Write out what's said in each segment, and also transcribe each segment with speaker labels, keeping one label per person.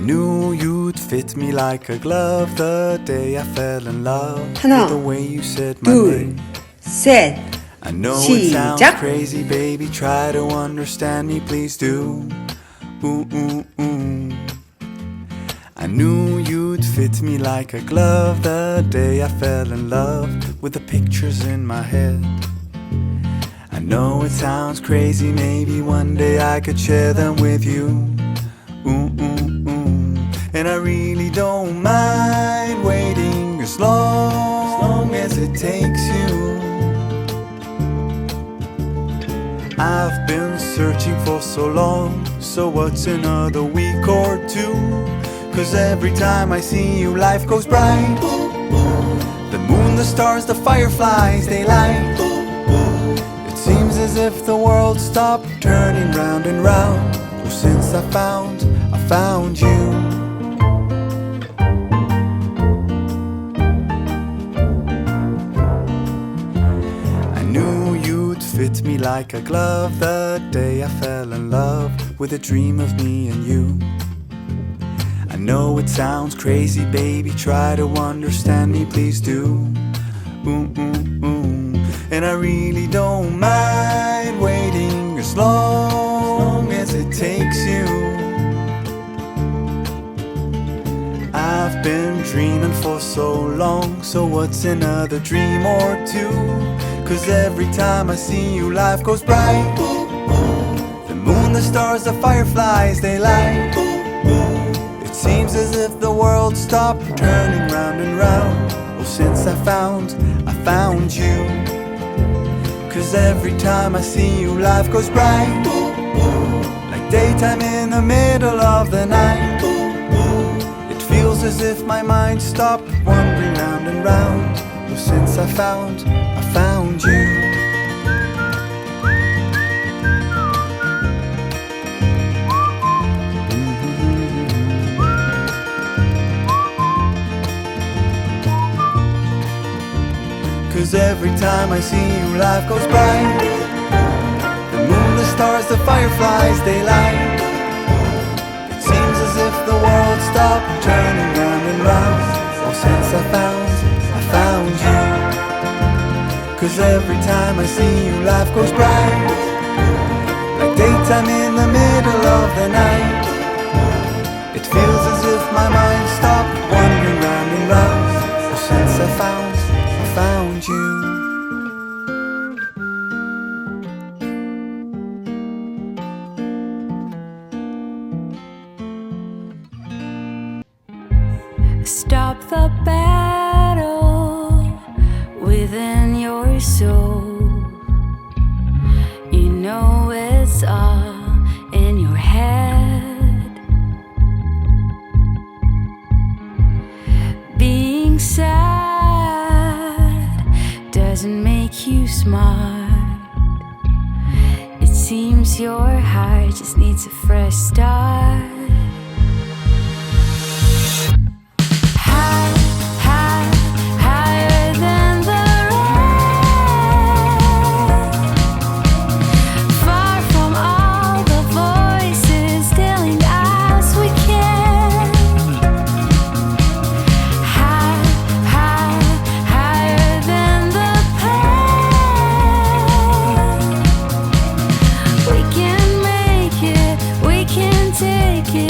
Speaker 1: knew you'd fit me like a glove the day I fell in love
Speaker 2: 하나,
Speaker 1: with the way you said my
Speaker 2: 둘,
Speaker 1: name.
Speaker 2: 셋.
Speaker 1: I know it sounds
Speaker 2: 시작.
Speaker 1: crazy, baby. Try to understand me, please do. Ooh, ooh, ooh. I knew you'd fit me like a glove the day I fell in love with the pictures in my head. I know it sounds crazy, maybe one day I could share them with you. Ooh, ooh, ooh. And I really don't mind waiting as long as it takes you. I've been searching for so long, so what's another week or two? 'Cause every time I see you, life goes bright. The moon, the stars, the fireflies, they light. It seems as if the world stopped turning round and round. Oh, since I found you. I knew you'd fit me like a glove the day I fell in love with a dream of me and you. I know it sounds crazy, baby, try to understand me, please do. Ooh, ooh, ooh. And I really don't mind waiting as long as it takes you. I've been dreaming for so long, so what's another dream or two? 'Cause every time I see you, life goes bright. The moon, the stars, the fireflies, they light. It seems as if the world stopped turning round and round. Well, since I found you. 'Cause every time I see you, life goes bright. Like daytime in the middle of the night. It feels as if my mind stopped wandering round and round. Well, since I found you. 'Cause every time I see you, life goes bright. The moon, the stars, the fireflies, they light. It seems as if the world stopped turning round and round. Oh, since I found you. 'Cause every time I see you, life goes bright. Like daytime in the middle of the night. It feels as if my mind stopped wandering round and round. Oh, since I found you.
Speaker 3: Stop the battle within your soul. You know it's all in your head. Being sad doesn't make you smart. It seems your heart just needs a fresh start. High, high, higher than the rain. Far from all the voices telling us we can't. High, high, higher than the pain. We can make it, we can take it.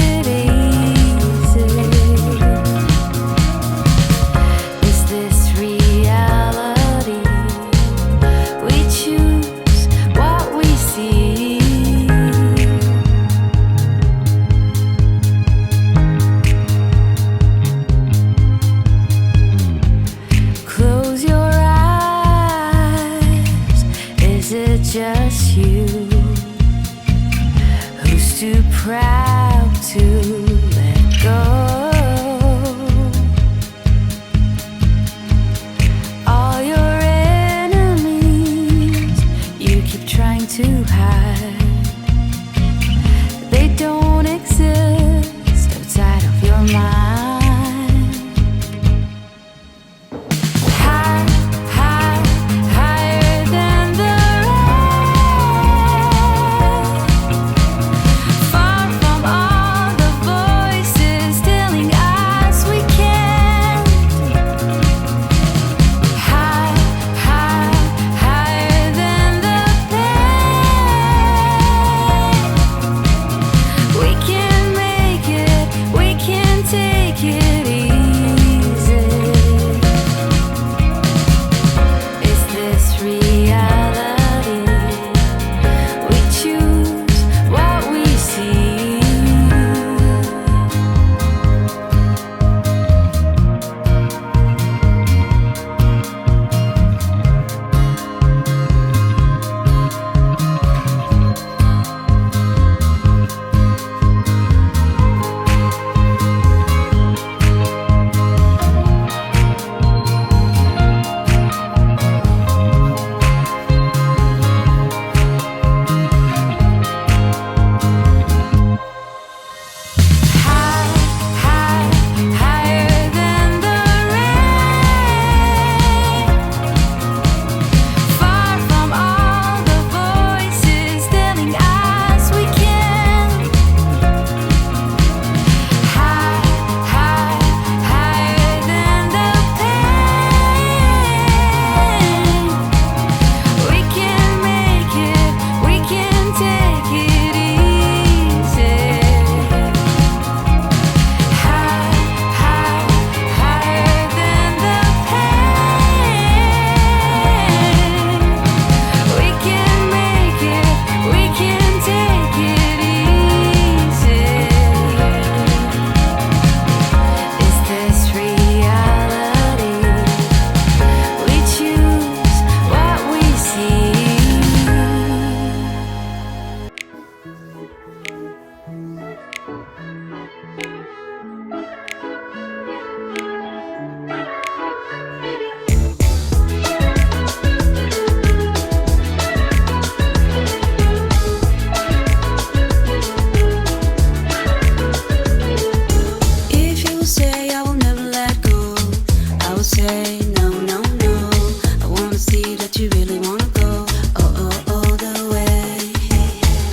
Speaker 3: that you really wanna go all the way.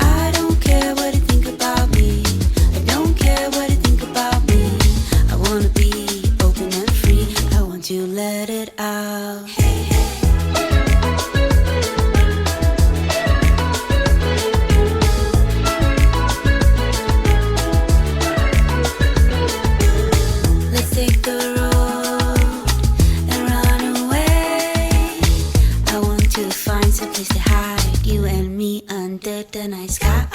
Speaker 3: I don't care what you think about me. I don't care what you think about me. I wanna be open and free. I want you to let it out. Let's take the road and run away. I want to find some place to hide, you and me under the night sky.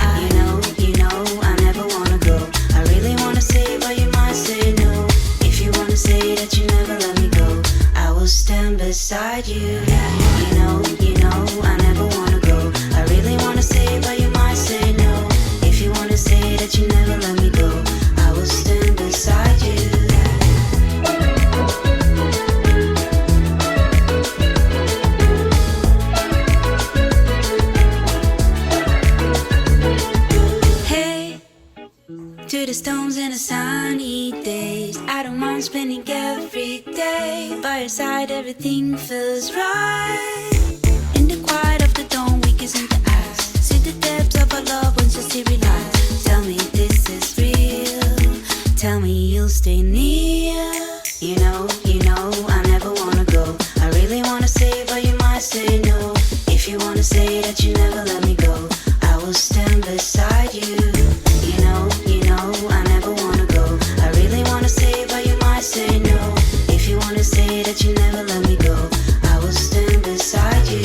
Speaker 3: You know, I never wanna go. I really wanna say, but you might say no. If you wanna say that you never let me go, I will stand beside you. You know, I never wanna go. I really wanna say, but you might say no. If you wanna say that you never let me go, I will stand beside you. Hey, to the stones and the sunny days, I don't mind spending every day by your side. Everything feels right. In the quiet of the dawn, we kiss in the eyes. See the depths of our love once you see realize. Tell me this is real. Tell me you'll stay near. You know, I never wanna go. I really wanna say, but you might say no. If you wanna say that you never let me go, I will stand beside you. You know, I never wanna go. I really wanna say, but you might say no. If you wanna say that you never let me go, I will stand beside you.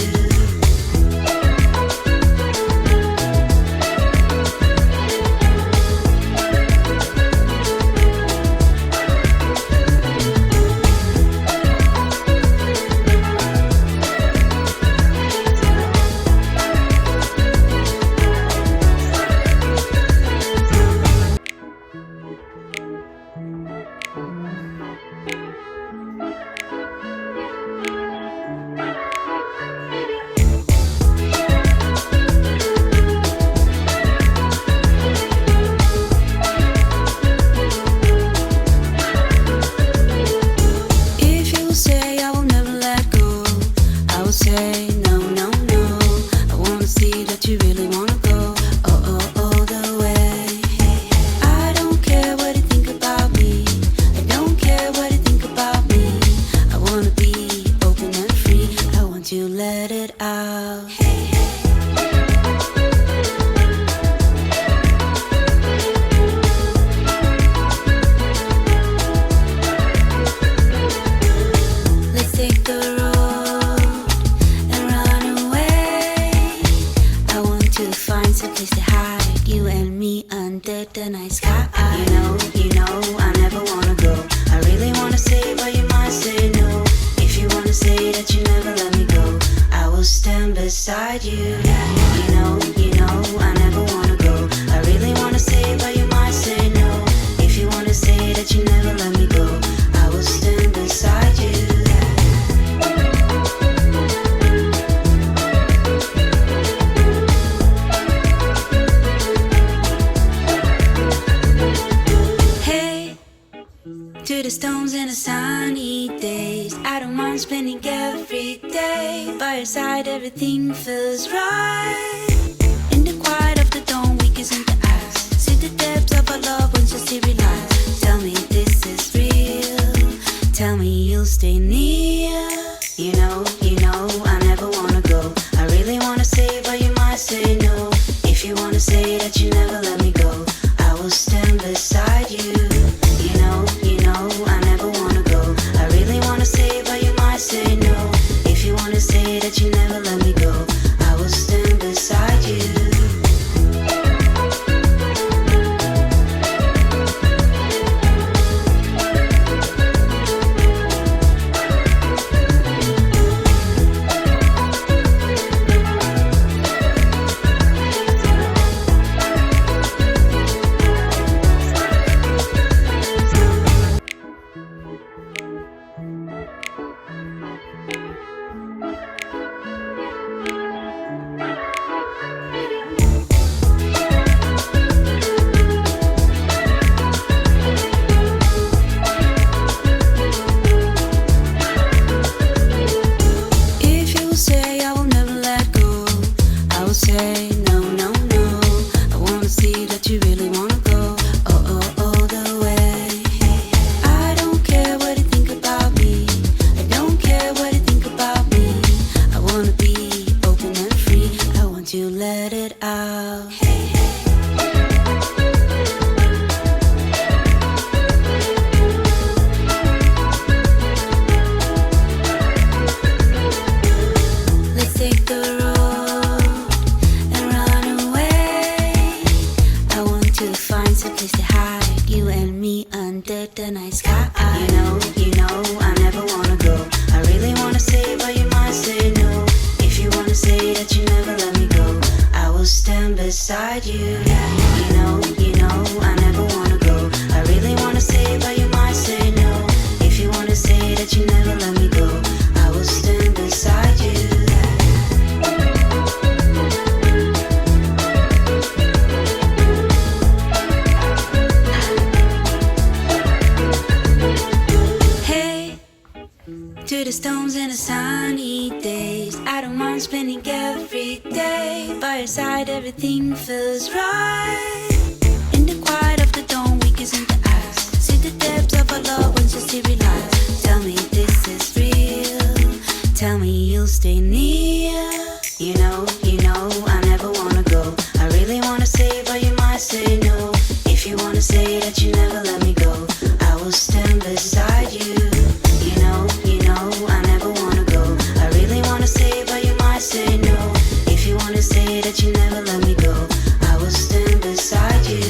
Speaker 3: If you say I will never let go, I will say no. I wanna see that you really wanna go all the way. I don't care what you think about me. I don't care what you think about me. I wanna be open and free. I want you to let it out. Let's take the road and run away. I want to find some place to hide, you and me under the night sky. You know, I never wanna go. I really wanna say, but you might say no. If you wanna say that you never let me go, I will stand beside you. You know, I never wanna go. I really wanna say, but you might say no. If you wanna say that you never let me go, I will stand beside you. Hey, to the stones and the sunny days, I don't mind spending every day by your side. Everything feels right. In the quiet of the dawn, we kiss in the eyes. See the depths of our love once you see realize. Tell me this is real. Tell me you'll stay near. You know, I never wanna go. I really wanna say, but you might say no. If you wanna say that you never let me go, I will stand beside you. You know, I never wanna go. I really wanna say, but you might say no. If you wanna say that you never let me go, I will stand beside you. you say I will never let go, I will say no, no, no. I wanna see that you really wanna go, all the way. I don't care what you think about me, I don't care what you think about me. I wanna be open and free, I want to let it out. Let's take the road and run away. I want to find some place to hide, you and me under the night sky. You know, I never wanna go. I really wanna say, but you might say no. If you wanna say that you never let me go, I will stand beside you. You know, I never wanna go. I really wanna say, but you might say no. If you wanna say that you never let me go, I will stand beside you. Hey, to the stones and the sunny days, I don't mind spending every day by your side. Everything feels right. In the quiet of the dawn, we kiss in the eyes. See the depths of our love once you see realize. Tell me this is real. Tell me you'll stay near. You know, I never wanna go. I really wanna say, but you might say no. If you wanna say that you never let me go, I will stand beside you. You know, I never wanna go. I really wanna say, but you might say no. If you wanna say that you never let me go, I will stand beside you.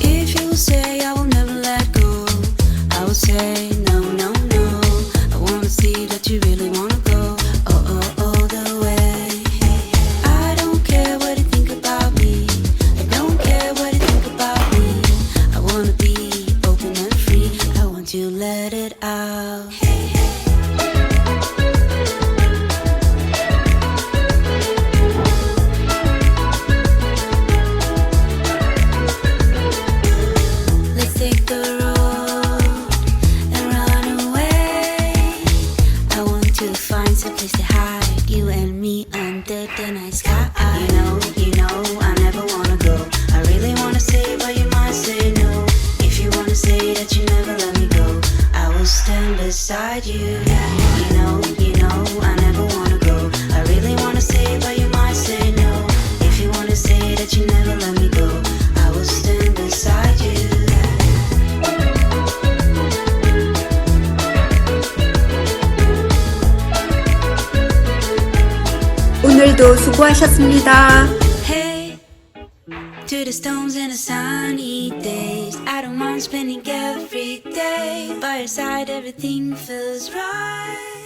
Speaker 3: If you say I will never let go, I will say no, no, no. I wanna see that you really wanna go, all the way. I don't care what you think about me, I don't care what you think about me. I wanna be open and free, I want to let it out. Let's take the road and run away. I want to find some place to hide, you and me under the night sky. You know, I never wanna go. I really wanna say, but you might say no. If you wanna say that you never let me go, I will stand beside you. You know, I never wanna go. I really wanna say, but you might say no. If you wanna say that you never let me go, I will stand beside you.
Speaker 2: 오늘도 수고하셨습니다.
Speaker 3: Hey, to the stones and the sunny days, I don't mind spending every day by your side. Everything feels right.